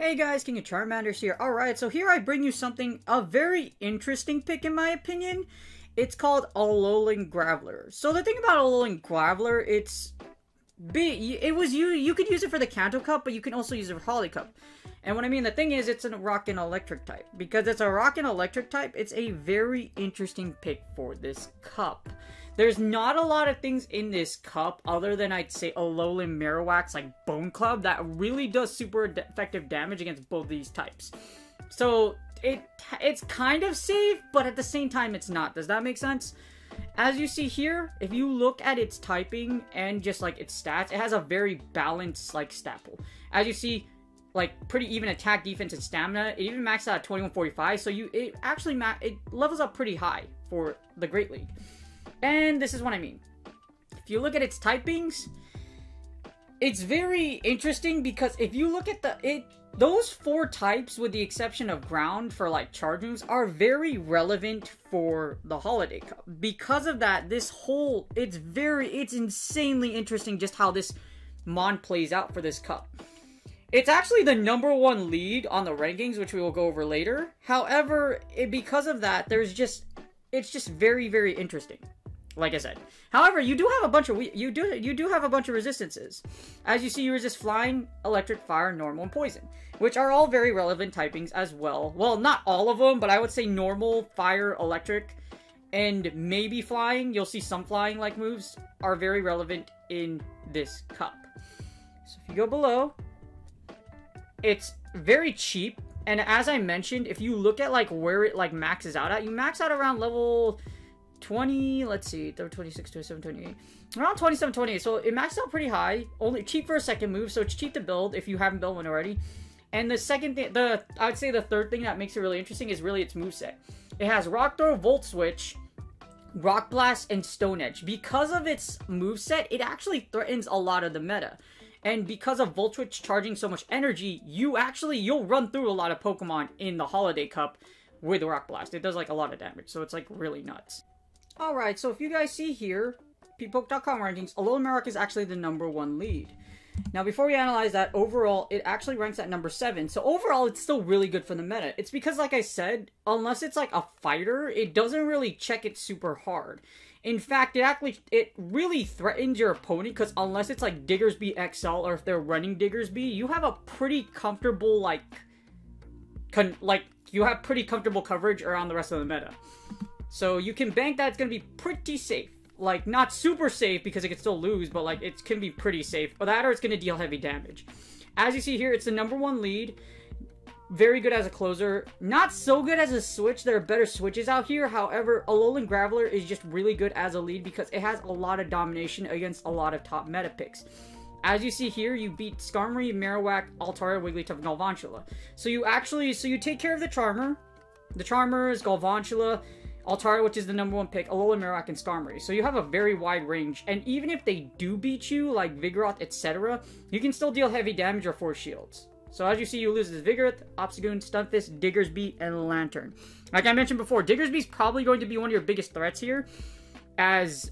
Hey guys, King of Charmanders here. Alright, so here I bring you a very interesting pick in my opinion. It's called Alolan Graveler. So the thing about Alolan Graveler, you could use it for the Kanto Cup, but you can also use it for Holly Cup. And what I mean, the thing is, it's a rock and electric type. Because it's a rock and electric type, it's a very interesting pick for this cup. There's not a lot of things in this cup other than, I'd say, Alolan Marowak's like Bone Club that really does super effective damage against both these types. So it's kind of safe, but at the same time it's not. Does that make sense? As you see here, if you look at its typing and just like its stats, it has a very balanced like stat pool. As you see, like pretty even attack, defense, and stamina. It even maxed out at 2145, so it levels up pretty high for the Great League. And this is what I mean. If you look at its typings, it's very interesting because if you look at those 4 types, with the exception of ground for like charge moves, are very relevant for the Holiday Cup. Because of that, it's insanely interesting just how this mon plays out for this cup. It's actually the #1 lead on the rankings, which we will go over later. However, because of that, it's just very, very interesting. Like I said. However, you do have a bunch of resistances. As you see, you resist flying, electric, fire, normal, and poison, which are all very relevant typings as well. Well, not all of them, but I would say normal, fire, electric, and maybe flying. You'll see some flying like moves are very relevant in this cup. So if you go below, it's very cheap, and as I mentioned, if you look at like where it like maxes out at, you max out around level 20, let's see, 26, 27, 28, around 27, 28, so it maxed out pretty high, only cheap for a second move, so it's cheap to build if you haven't built one already. And the second thing, I would say the third thing that makes it really interesting is really its moveset. It has Rock Throw, Volt Switch, Rock Blast, and Stone Edge. Because of its moveset, it actually threatens a lot of the meta. And because of Volt Switch charging so much energy, you'll run through a lot of Pokemon in the Holiday Cup with Rock Blast. It does like a lot of damage, so it's like really nuts. Alright, so if you guys see here, PPoke.com rankings, Alolan Marowak is actually the #1 lead. Now, before we analyze that, overall, it actually ranks at #7. So overall, it's still really good for the meta. It's because, like I said, unless it's like a fighter, it doesn't really check it super hard. In fact, it really threatens your opponent, because unless it's like Diggersby XL, or if they're running Diggersby, you have a pretty comfortable, you have pretty comfortable coverage around the rest of the meta. So you can bank that it's going to be pretty safe. Like, not super safe because it can still lose, but like, it can be pretty safe. Or that, or it's going to deal heavy damage. As you see here, it's the #1 lead. Very good as a closer. Not so good as a switch. There are better switches out here. However, Alolan Graveler is just really good as a lead because it has a lot of domination against a lot of top meta picks. As you see here, you beat Skarmory, Marowak, Altaria, Wigglytuff, Galvantula. So you take care of the Charmer. The Charmer is Galvantula, Altaria, which is the #1 pick, Alolan Marowak, and Skarmory. So you have a very wide range, and even if they do beat you, like Vigoroth, etc., you can still deal heavy damage or force shields. So as you see, you lose this Vigoroth, Obstagoon, Stunfisk, Diggersby, and Lantern. Like I mentioned before, Diggersby is probably going to be one of your biggest threats here, as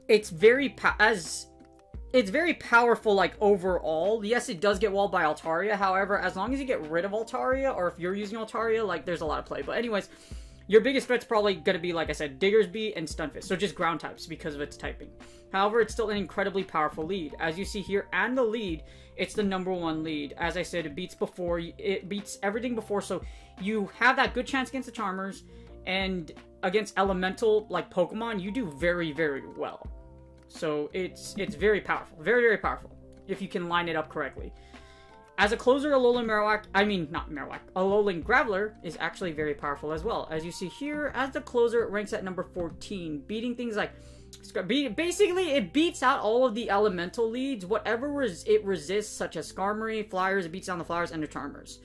it's very powerful, like, overall. Yes, it does get walled by Altaria. However, as long as you get rid of Altaria, or if you're using Altaria, like, there's a lot of play. But anyways, your biggest threat's probably going to be, like I said, Diggersby and Stunfisk. So just ground types because of its typing. However, it's still an incredibly powerful lead. As you see here, and the lead, it's the #1 lead. As I said, it beats everything before. So you have that good chance against the Charmers. And against elemental, like, Pokemon, you do very, very well. So it's very powerful. Very, very powerful. If you can line it up correctly. As a closer, Alolan Graveler is actually very powerful as well. As you see here, as the closer, it ranks at #14, beating things like Basically, it beats out all of the elemental leads. Whatever it resists, such as Skarmory, Flyers, it beats down the Flyers and the Charmers.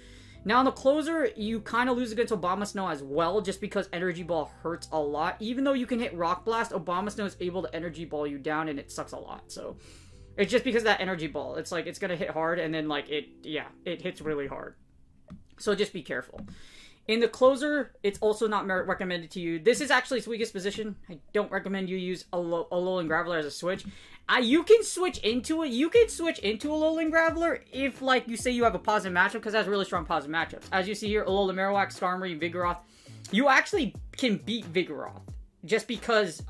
Now, in the closer, you kind of lose against Obama as well, just because Energy Ball hurts a lot. Even though you can hit Rock Blast, Obama is able to Energy Ball you down, and it sucks a lot. So, it's just because of that Energy Ball. It's like, it's going to hit hard, and then, like, it hits really hard. So, just be careful. In the closer, it's also not recommended to you. This is actually its weakest position. I don't recommend you use Alolan Graveler as a switch. You can switch into it. You can switch into Alolan Graveler if, like, you say you have a positive matchup, because it has really strong positive matchups. As you see here, Alolan Marowak, Skarmory, Vigoroth. You actually can beat Vigoroth. Just because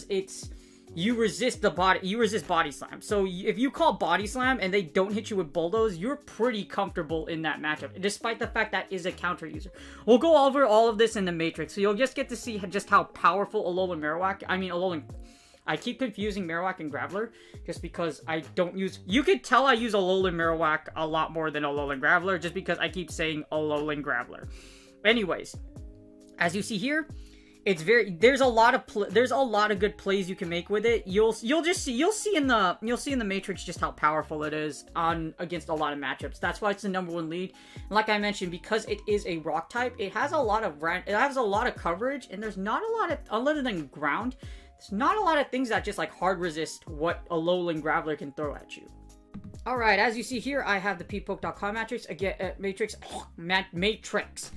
it's... You resist Body Slam. So if you call Body Slam and they don't hit you with Bulldoze, you're pretty comfortable in that matchup, despite the fact that is a counter user. We'll go over all of this in the Matrix, so you'll just get to see just how powerful Alolan Marowak... I keep confusing Marowak and Graveler, just because I don't use... You could tell I use Alolan Marowak a lot more than Alolan Graveler, just because I keep saying Alolan Graveler. Anyways, as you see here... There's a lot of good plays you can make with it. You'll see in the Matrix just how powerful it is against a lot of matchups. That's why it's the #1 lead. Like I mentioned, because it is a rock type, it has a lot of coverage, and there's not a lot of, other than ground, there's not a lot of things that just like hard resist what Alolan Graveler can throw at you. Alright, as you see here, I have the ppoke.com Matrix again. Matrix.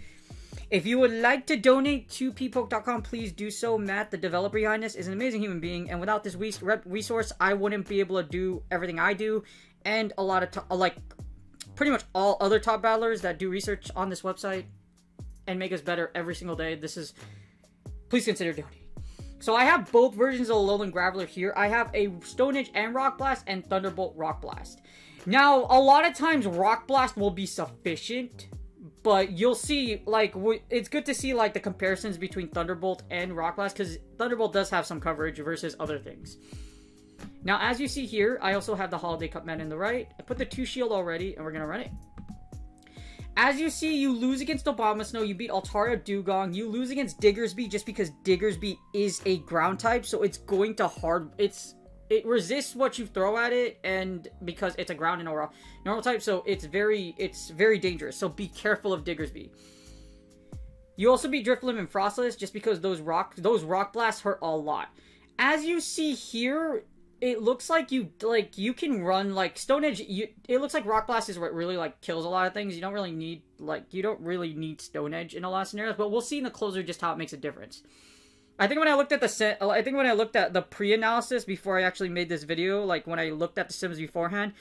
If you would like to donate to ppoke.com, please do so. Matt, the developer behind this, is an amazing human being, and without this resource, I wouldn't be able to do everything I do, and a lot of pretty much all other top battlers that do research on this website and make us better every single day. Please consider donating. So I have both versions of Alolan Graveler here. I have a Stone Edge and Rock Blast and Thunderbolt Rock Blast. Now, a lot of times Rock Blast will be sufficient, but you'll see, like, it's good to see, like, the comparisons between Thunderbolt and Rock Blast, because Thunderbolt does have some coverage versus other things. Now, as you see here, I also have the Holiday Cup man in the right. I put the 2 shield already, and we're going to run it. As you see, you lose against Abomasnow, you beat Altaria Dugong, you lose against Diggersby just because Diggersby is a ground type, so it's going to it resists what you throw at it, and because it's a ground and normal type, so it's very dangerous. So be careful of Diggersby. You also beat Drifloon and Frostless just because those rock blasts hurt a lot. As you see here, it looks like you can run like Stone Edge. It looks like Rock Blast is what really like kills a lot of things. You don't really need Stone Edge in a lot of scenarios, but we'll see in the closer just how it makes a difference. I think when I looked at the pre-analysis before I actually made this video, like when I looked at the sims beforehand,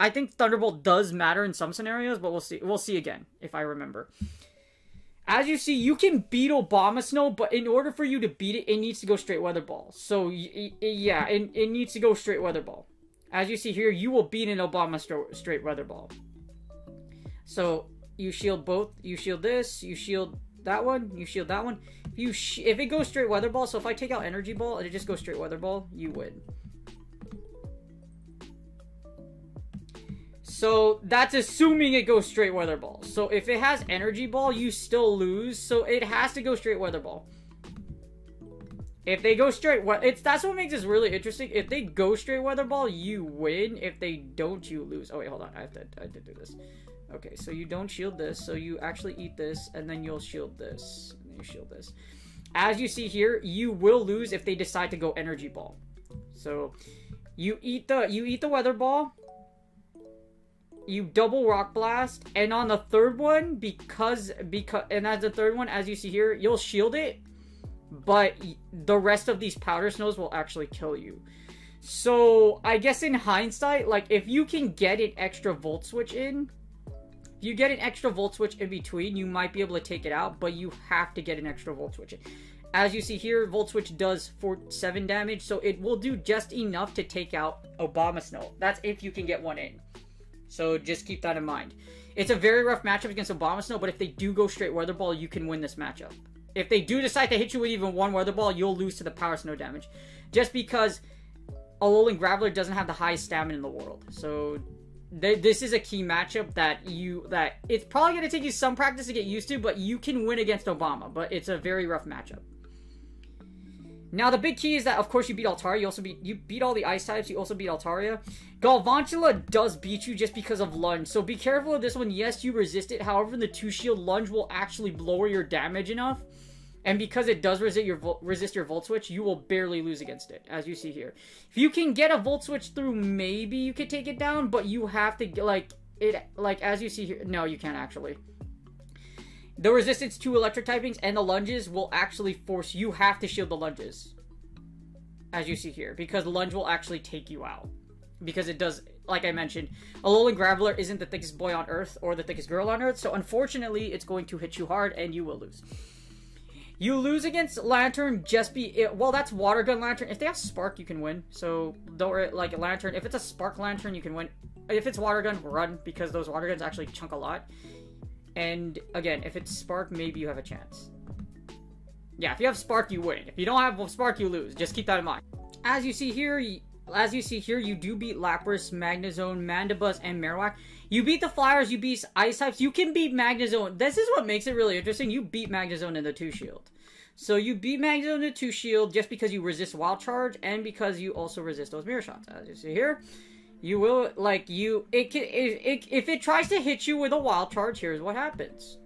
I think Thunderbolt does matter in some scenarios, but we'll see. We'll see again if I remember. As you see, you can beat Abomasnow, but in order for you to beat it, it needs to go straight Weather Ball. So yeah, it needs to go straight Weather Ball. As you see here, you will beat an Abomasnow straight Weather Ball. So you shield both. You shield this. You shield that one. You shield that one. If it goes straight Weather Ball, so if I take out Energy Ball and it just goes straight Weather Ball, you win. So that's assuming it goes straight Weather Ball. So if it has Energy Ball, you still lose. So it has to go straight Weather Ball. If they go straight, that's what makes this really interesting. If they go straight Weather Ball, you win. If they don't, you lose. Oh wait, hold on. I have to do this. Okay, so you don't shield this, so you actually eat this, and then you'll shield this, and then you shield this. As you see here, you will lose if they decide to go Energy Ball. So you eat the Weather Ball, you double Rock Blast, and on the third one, and as the third one, as you see here, you'll shield it, but the rest of these Powder Snows will actually kill you. So I guess in hindsight, like if you can get an extra Volt Switch in, if you get an extra Volt Switch in between, you might be able to take it out, but you have to get an extra Volt Switch in. As you see here, Volt Switch does 7 damage, so it will do just enough to take out Abomasnow. That's if you can get one in. So just keep that in mind. It's a very rough matchup against Abomasnow, but if they do go straight Weather Ball, you can win this matchup. If they do decide to hit you with even one Weather Ball, you'll lose to the Power Snow damage. Just because Alolan Graveler doesn't have the highest stamina in the world. So this is a key matchup that it's probably going to take you some practice to get used to, but you can win against Obama, but it's a very rough matchup. Now, the big key is that, of course, you beat Altaria. You beat all the ice types. You also beat Altaria. Galvantula does beat you just because of Lunge. So be careful of this one. Yes, you resist it. However, the 2-shield Lunge will actually lower your damage enough. And because it does resist your Volt Switch, you will barely lose against it, as you see here. If you can get a Volt Switch through, maybe you could take it down. But you have to, as you see here. No, you can't actually. The resistance to electric typings and the lunges will actually force you have to shield the lunges. As you see here. Because lunge will actually take you out. Because it does, like I mentioned, Alolan Graveler isn't the thickest boy on Earth or the thickest girl on Earth. So unfortunately, it's going to hit you hard and you will lose. You lose against Lantern well, that's Water Gun Lantern. If they have Spark, you can win. So, don't worry, like a Lantern. If it's a Spark Lantern, you can win. If it's Water Gun, run. Because those Water Guns actually chunk a lot. And again, if it's Spark, maybe you have a chance. Yeah, if you have Spark, you win. If you don't have Spark, you lose. Just keep that in mind. As you see here, you do beat Lapras, Magnezone, Mandibuzz, and Marowak. You beat the Flyers, you beat Ice types. You can beat Magnezone. This is what makes it really interesting. You beat Magnezone in the 2-shield. So you beat Magnezone in the 2-shield just because you resist Wild Charge and because you also resist those Mirror Shots. As you see here. You will, if it tries to hit you with a Wild Charge, here's what happens.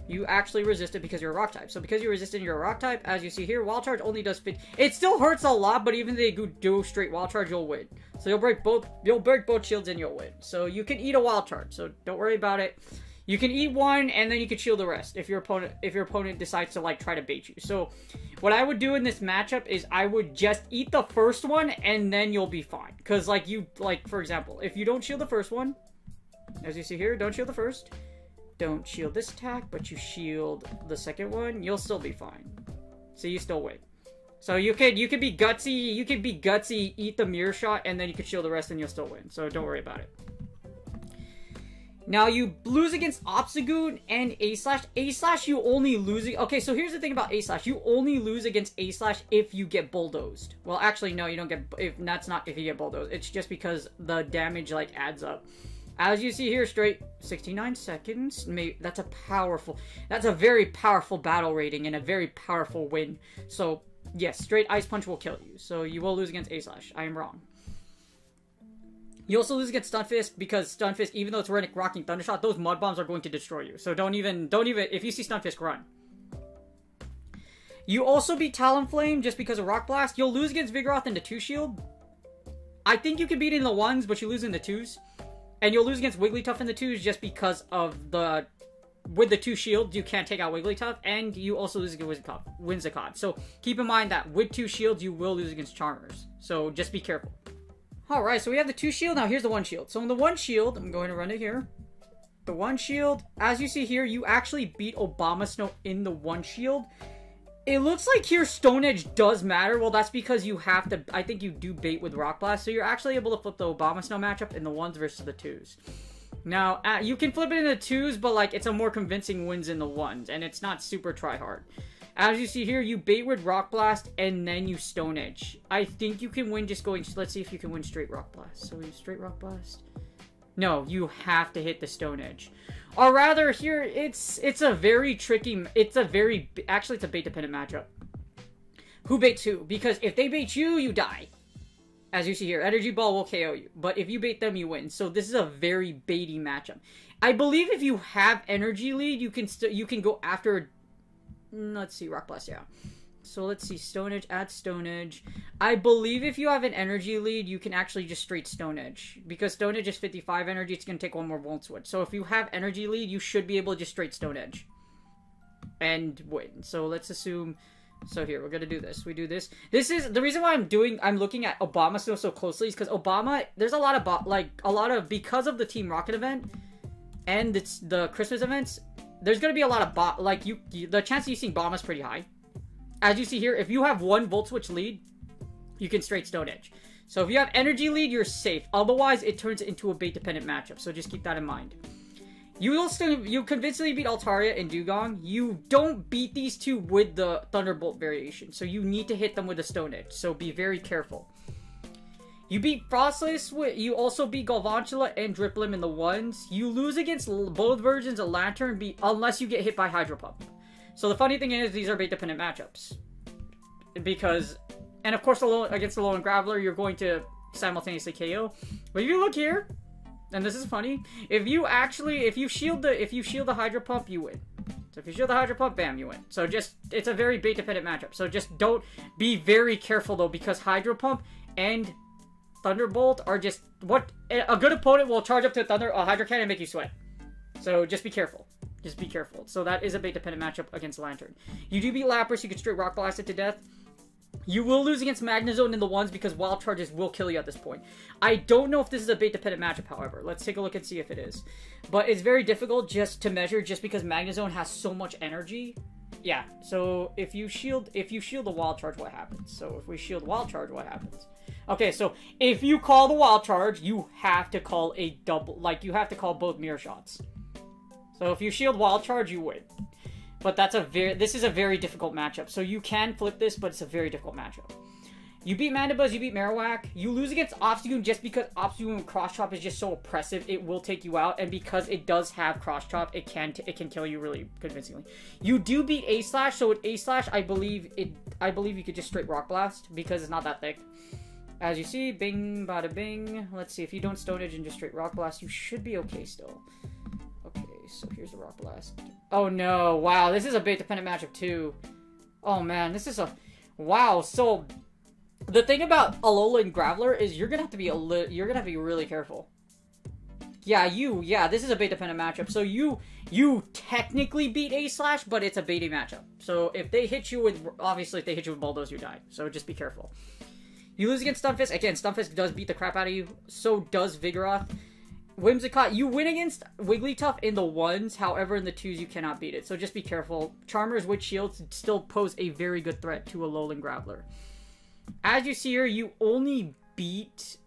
You actually resist it because you're a Rock type. So because you're resistant, you're a Rock type. As you see here, Wild Charge only does 50. It still hurts a lot, but even if they do straight Wild Charge, you'll win. So you'll break both shields and you'll win. So you can eat a Wild Charge, so don't worry about it. You can eat one, and then you can shield the rest if your opponent decides to, try to bait you. So, what I would do in this matchup is I would just eat the first one, and then you'll be fine. Because, for example, if you don't shield the first one, as you see here, don't shield the first. Don't shield this attack, but you shield the second one, you'll still be fine. So you still win. So you could be gutsy, eat the Mirror Shot, and then you could shield the rest, and you'll still win. So don't worry about it. Now, you lose against Obstagoon and A-Slash. A-Slash, you only lose... Okay, so here's the thing about A-Slash. You only lose against A-Slash if you get Bulldozed. Well, actually, no, you don't get... That's not if you get Bulldozed. It's just because the damage, adds up. As you see here, straight 69 seconds. That's a very powerful battle rating and a very powerful win. So, yes, straight Ice Punch will kill you. So, you will lose against A-Slash. I am wrong. You also lose against Stunfisk because Stunfisk, even though it's rocking Thundershot, those Mud Bombs are going to destroy you. So don't even, if you see Stunfisk, run. You also beat Talonflame just because of Rock Blast. You'll lose against Vigoroth in the 2-shield. I think you can beat it in the 1s, but you lose in the 2s. And you'll lose against Wigglytuff in the 2s just because of with the 2 shields, you can't take out Wigglytuff, and you also lose against Whimsicott. So keep in mind that with 2 shields, you will lose against Charmers. So just be careful. Alright, so we have the 2 shield. Now here's the 1 shield. So in the 1 shield, I'm going to run it here. The 1 shield, as you see here, you actually beat Abomasnow in the 1 shield. It looks like here Stone Edge does matter. Well, that's because you have to, I think you do bait with Rock Blast. So you're actually able to flip the Abomasnow matchup in the 1s versus the 2s. Now, you can flip it in the 2s, but it's a more convincing wins in the 1s. And it's not super try-hard. As you see here, you bait with Rock Blast, and then you Stone Edge. I think you can win just going... Let's see if you can win straight Rock Blast. So, you straight Rock Blast? No, you have to hit the Stone Edge. Or rather, here, it's a very tricky... Actually, it's a bait-dependent matchup. Who baits who? Because if they bait you, you die. As you see here, Energy Ball will KO you. But if you bait them, you win. So, this is a very baity matchup. I believe if you have Energy Lead, you can go after... Let's see, Rock Blast, yeah. So let's see, Stone Edge, add Stone Edge. I believe if you have an energy lead, you can actually just straight Stone Edge. Because Stone Edge is 55 energy, it's going to take one more Volt Switch. So if you have energy lead, you should be able to just straight Stone Edge. And win. So let's assume... So here, we're going to do this. We do this. This is... The reason why I'm looking at Obama so closely is because Obama... There's a lot of... Because of the Team Rocket event and the Christmas events... There's going to be a lot of the chance of you seeing Bombas pretty high. As you see here, if you have one Volt Switch lead, you can straight Stone Edge. So if you have energy lead, you're safe. Otherwise, it turns into a bait-dependent matchup. So just keep that in mind. You convincingly beat Altaria and Dugong. You don't beat these two with the Thunderbolt variation. So you need to hit them with a Stone Edge. So be very careful. You beat Frostless, you also beat Galvantula and Driplim in the 1s. You lose against both versions of Lantern unless you get hit by Hydro Pump. So the funny thing is, these are bait-dependent matchups. because, and of course against the Alolan Graveler, you're going to simultaneously KO. But if you look here, and this is funny, if you shield the Hydro Pump, you win. So if you shield the Hydro Pump, bam, you win. So just, it's a very bait dependent matchup. So just don't, be very careful though, because Hydro Pump and Thunderbolt are just, what, a good opponent will charge up to a Hydro Cannon and make you sweat. So just be careful. Just be careful. So that is a bait dependent matchup against Lantern. You do beat Lapras, you can straight Rock Blast it to death. You will lose against Magnezone in the ones because Wild Charges will kill you at this point. I don't know if this is a bait-dependent matchup, however. Let's take a look and see if it is. But it's very difficult just to measure just because Magnezone has so much energy. Yeah, so if you shield the Wild Charge, what happens? So if we shield Wild Charge, what happens? Okay, so if you call the Wild Charge, you have to call a double, like you have to call both Mirror Shots. So if you shield Wild Charge, you win. But this is a very difficult matchup. So you can flip this, but it's a very difficult matchup. You beat Mandibuzz, you beat Marowak. You lose against Obstagoon just because Obstagoon with Cross Chop is just so oppressive. It will take you out, and because it does have Cross Chop, it can kill you really convincingly. You do beat A-Slash, so with A-Slash, I believe you could just straight Rock Blast because it's not that thick. As you see, bing, bada bing. Let's see, if you don't Stone Edge and just straight Rock Blast, you should be okay still. Okay, so here's the Rock Blast. Oh no, wow, this is a bait dependent matchup too. Oh man, this is a, wow, so the thing about Alolan Graveler is you're gonna have to be really careful. Yeah, this is a bait dependent matchup. So you technically beat A-Slash, but it's a baiting matchup. So if they hit you with, obviously if they hit you with Bulldoze, you die. So just be careful. You lose against Stunfisk. Again, Stunfisk does beat the crap out of you. So does Vigoroth. Whimsicott, you win against Wigglytuff in the ones, however in the twos you cannot beat it, so just be careful. Charmers with shields still pose a very good threat to a Alolan Graveler. As you see here, you only beat,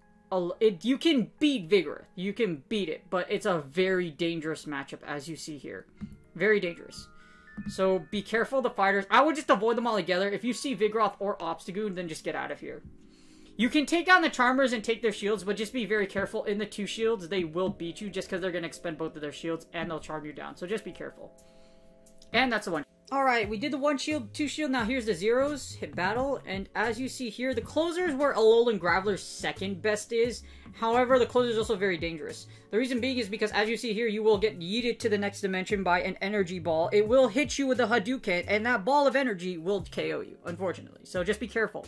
you can beat Vigoroth, you can beat it, but it's a very dangerous matchup as you see here. Very dangerous. So be careful of the fighters. I would just avoid them all together. If you see Vigoroth or Obstagoon, then just get out of here. You can take down the Charmers and take their shields, but just be very careful. In the two shields, they will beat you just because they're going to expend both of their shields and they'll charm you down. So just be careful. And that's the one. Alright, we did the one shield, two shield. Now here's the zeros. Hit battle. And as you see here, the closer is where Alolan Graveler's second best is. However, the closer is also very dangerous. The reason being is because as you see here, you will get yeeted to the next dimension by an energy ball. It will hit you with a Hadouken, and that ball of energy will KO you, unfortunately. So just be careful.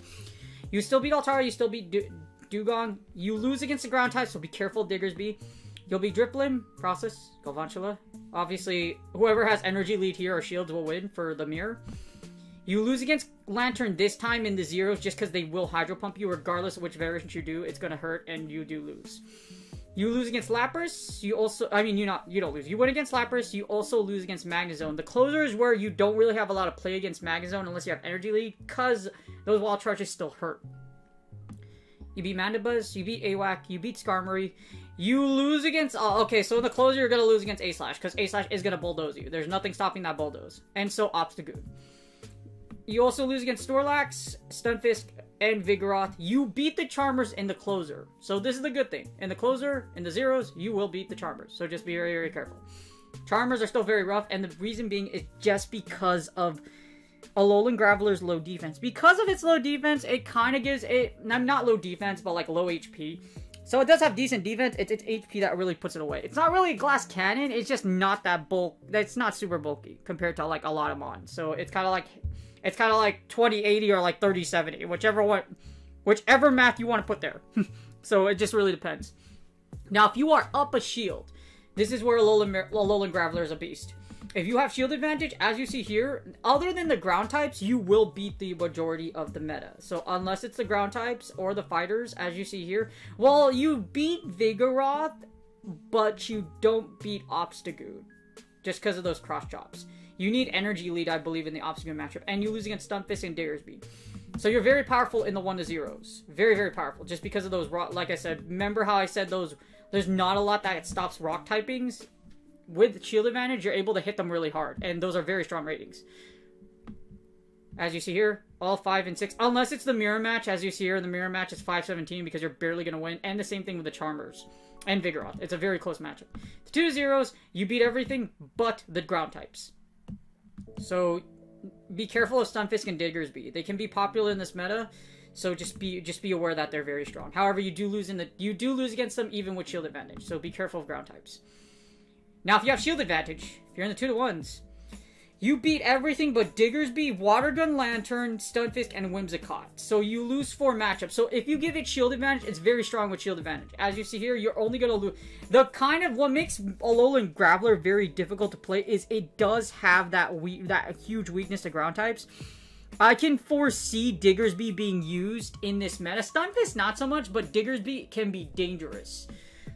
You still beat Altara, you still beat Dugong. You lose against the ground type, so be careful, Diggersby. You'll be Driplim, Process, Galvantula. Obviously, whoever has energy lead here or shields will win for the mirror. You lose against Lantern this time in the zeros just because they will Hydro Pump you. Regardless of which variant you do, it's going to hurt and you do lose. You lose against Lapras. You also, I mean, you don't lose. You win against Lapras. You also lose against Magnezone. The closer is where you don't really have a lot of play against Magnezone unless you have energy lead because those Wild Charges still hurt. You beat Mandibuzz. You beat AWAC. You beat Skarmory. You lose against... okay, so in the closer, you're going to lose against A-Slash because A-Slash is going to Bulldoze you. There's nothing stopping that Bulldoze. And so Obstagoon. You also lose against Snorlax, Stunfisk, and Vigoroth. You beat the Charmers in the closer. So this is the good thing. In the closer, in the zeros, you will beat the Charmers. So just be very, very careful. Charmers are still very rough, and the reason being is just because of Alolan Graveler's low defense. Because of its low defense, it kind of gives it... not low defense, but like low HP. So it does have decent defense. It's HP that really puts it away. It's not really a glass cannon. It's just not that bulk. It's not super bulky compared to like a lot of mons. So it's kind of like... It's kind of like 2080 or like 3070, whichever math you want to put there. So it just really depends. Now, if you are up a shield, this is where Alolan Graveler is a beast. If you have shield advantage, as you see here, other than the ground types, you will beat the majority of the meta. So unless it's the ground types or the fighters, as you see here, well, you beat Vigoroth, but you don't beat Obstagoon just because of those cross chops. You need energy lead, I believe, in the Obstagoon matchup. And you lose against Stunfisk and Diggersby. So you're very powerful in the 1-0s. Very, very powerful. Just because of those rock... Like I said, remember how I said those... There's not a lot that stops rock typings. With shield advantage, you're able to hit them really hard. And those are very strong ratings. As you see here, all 5 and 6. Unless it's the mirror match. As you see here, the mirror match is 5-17 because you're barely going to win. And the same thing with the Charmers. And Vigoroth. It's a very close matchup. The 2-0s, you beat everything but the ground types. So, be careful of Stunfisk and Diggersby. They can be popular in this meta, so just be aware that they're very strong. However, you do lose against them even with shield advantage, so be careful of ground types. Now, if you have shield advantage, if you're in the 2-to-1s, you beat everything but Diggersby, Water Gun Lantern, Stunfisk, and Whimsicott. So you lose 4 matchups. So if you give it shield advantage, it's very strong with shield advantage. As you see here, you're only going to lose. What makes Alolan Graveler very difficult to play is it does have that huge weakness to ground types. I can foresee Diggersby being used in this meta. Stunfisk, not so much, but Diggersby can be dangerous.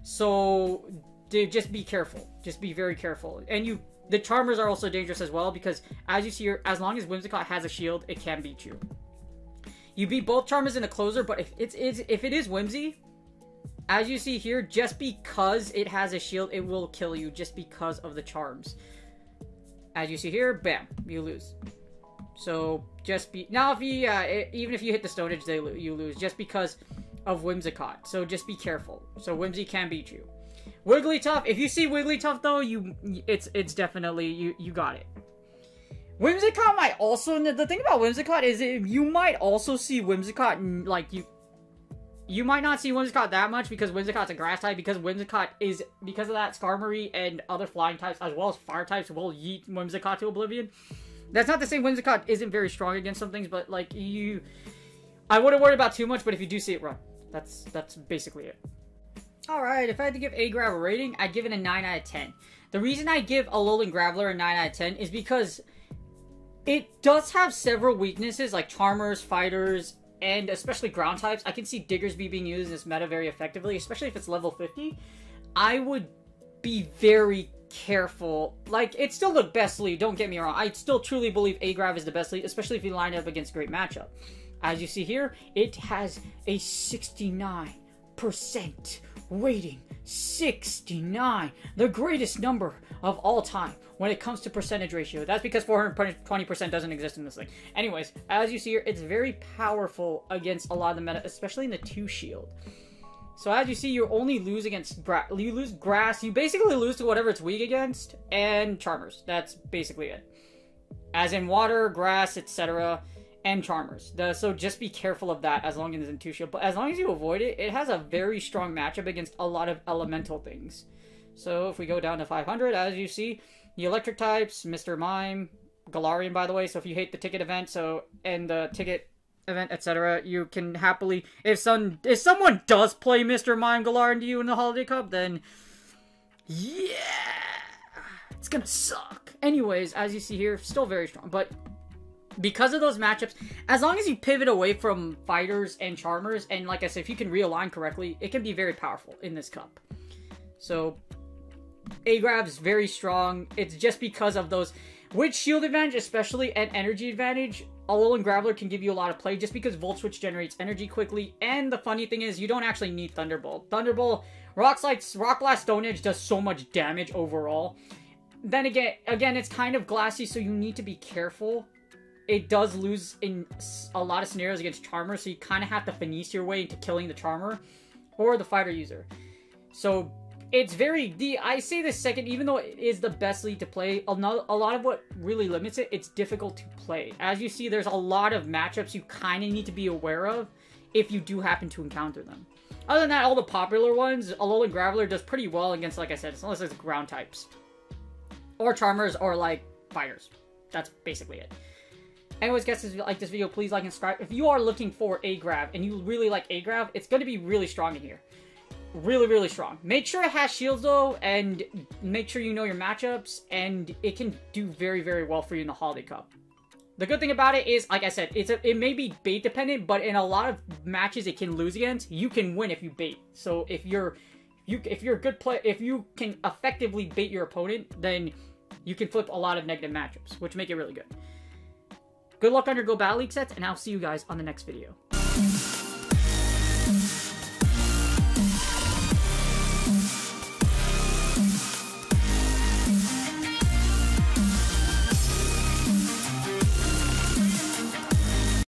So just be careful. Just be very careful. And the Charmers are also dangerous as well, because as you see here, as long as Whimsicott has a shield, it can beat you. You beat both Charmers in a closer, but if it is Whimsy, as you see here, just because it has a shield, it will kill you just because of the charms. As you see here, bam, you lose. So just be now if you even if you hit the Stone Edge, you lose just because of Whimsicott. So just be careful. So Whimsy can beat you. Wigglytuff, if you see Wigglytuff though, it's definitely you got it. Whimsicott might also, the thing about Whimsicott is you might also see Whimsicott like you might not see Whimsicott that much because Whimsicott's a grass type, because Whimsicott is, because of that, Skarmory and other flying types as well as fire types will yeet Whimsicott to oblivion. That's not to say Whimsicott isn't very strong against some things, but like I wouldn't worry about too much, but if you do see it, run. That's basically it. Alright, if I had to give A-Grav a rating, I'd give it a 9 out of 10. The reason I give Alolan Graveler a 9 out of 10 is because it does have several weaknesses, like Charmers, Fighters, and especially ground types. I can see Diggersby being used in this meta very effectively, especially if it's level 50. I would be very careful. Like, it's still the best lead, don't get me wrong. I still truly believe A-Grav is the best lead, especially if you line it up against a great matchup. As you see here, it has a 69% rating. 69, the greatest number of all time when it comes to percentage ratio. That's because 420% doesn't exist in this thing. Anyways, as you see here, it's very powerful against a lot of the meta, especially in the 2 shield. So as you see, you only lose against you lose grass. You basically lose to whatever it's weak against, and Charmers. That's basically it. As in water, grass, etc. and Charmers. So just be careful of that as long as it's in 2 shield. But as long as you avoid it, it has a very strong matchup against a lot of elemental things. So if we go down to 500, as you see, the electric types, Mr. Mime, Galarian, by the way. So if you hate the ticket event, and the ticket event, etc., you can happily, if someone does play Mr. Mime Galarian to you in the Holiday Cup, then yeah, it's gonna suck. Anyways, as you see here, still very strong, but because of those matchups, as long as you pivot away from Fighters and Charmers, and like I said, if you can realign correctly, it can be very powerful in this cup. So A-Grav is very strong. It's just because of those, with shield advantage especially, and energy advantage, Alolan Graveler can give you a lot of play just because Volt Switch generates energy quickly. And the funny thing is, you don't actually need Thunderbolt. Thunderbolt, Rock Blast, Stone Edge does so much damage overall. Then again, it's kind of glassy, so you need to be careful. It does lose in a lot of scenarios against Charmer, so you kind of have to finesse your way into killing the Charmer or the Fighter user. So it's I say this second, even though it is the best lead to play, a lot of what really limits it, it's difficult to play. As you see, there's a lot of matchups you kind of need to be aware of if you do happen to encounter them. Other than that, all the popular ones, Alolan Graveler does pretty well against, like I said, unless it's ground types. Or Charmers, or like Fighters. That's basically it. Anyways, guys, if you like this video, please like and subscribe. If you are looking for A-Grav and you really like A-Grav, it's going to be really strong in here. Really, really strong. Make sure it has shields, though, and make sure you know your matchups, and it can do very, very well for you in the Holiday Cup. The good thing about it is, like I said, it may be bait dependent, but in a lot of matches it can lose against, you can win if you bait. So if you're a good player, if you can effectively bait your opponent, then you can flip a lot of negative matchups, which make it really good. Good luck on your Go Battle League sets, and I'll see you guys on the next video.